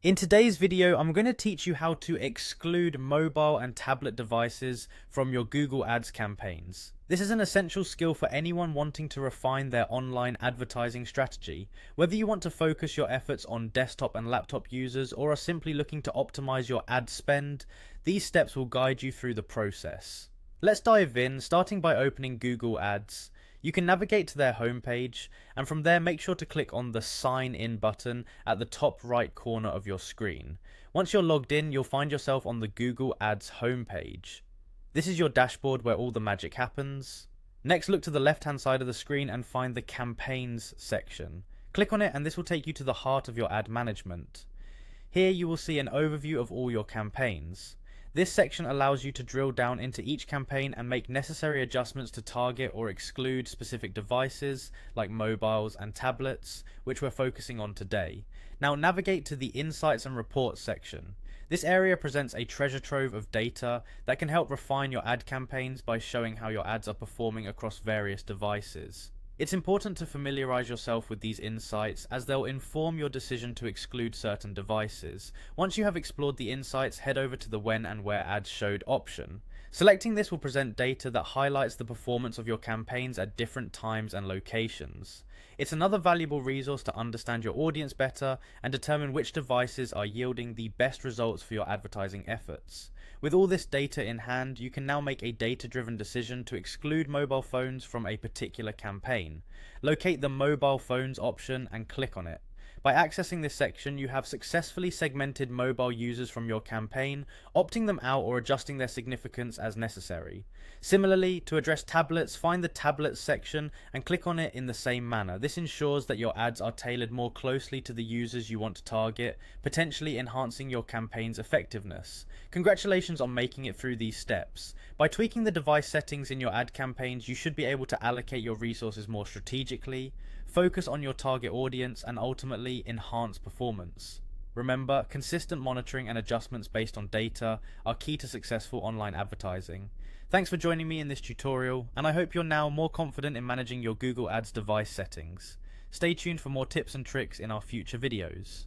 In today's video, I'm going to teach you how to exclude mobile and tablet devices from your Google Ads campaigns. This is an essential skill for anyone wanting to refine their online advertising strategy. Whether you want to focus your efforts on desktop and laptop users or are simply looking to optimize your ad spend, these steps will guide you through the process. Let's dive in, starting by opening Google Ads. You can navigate to their homepage, and from there make sure to click on the Sign In button at the top right corner of your screen. Once you're logged in, you'll find yourself on the Google Ads homepage. This is your dashboard where all the magic happens. Next, look to the left-hand side of the screen and find the Campaigns section. Click on it and this will take you to the heart of your ad management. Here you will see an overview of all your campaigns. This section allows you to drill down into each campaign and make necessary adjustments to target or exclude specific devices like mobiles and tablets, which we're focusing on today. Now navigate to the Insights and Reports section. This area presents a treasure trove of data that can help refine your ad campaigns by showing how your ads are performing across various devices. It's important to familiarize yourself with these insights as they'll inform your decision to exclude certain devices. Once you have explored the insights, head over to the When and Where Ads Showed option. Selecting this will present data that highlights the performance of your campaigns at different times and locations. It's another valuable resource to understand your audience better and determine which devices are yielding the best results for your advertising efforts. With all this data in hand, you can now make a data-driven decision to exclude mobile phones from a particular campaign. Locate the Mobile Phones option and click on it. By accessing this section, you have successfully segmented mobile users from your campaign, opting them out or adjusting their significance as necessary. Similarly, to address tablets, find the Tablets section and click on it in the same manner. This ensures that your ads are tailored more closely to the users you want to target, potentially enhancing your campaign's effectiveness. Congratulations on making it through these steps. By tweaking the device settings in your ad campaigns, you should be able to allocate your resources more strategically, focus on your target audience, and ultimately enhance performance. Remember, consistent monitoring and adjustments based on data are key to successful online advertising. Thanks for joining me in this tutorial, and I hope you're now more confident in managing your Google Ads device settings. Stay tuned for more tips and tricks in our future videos.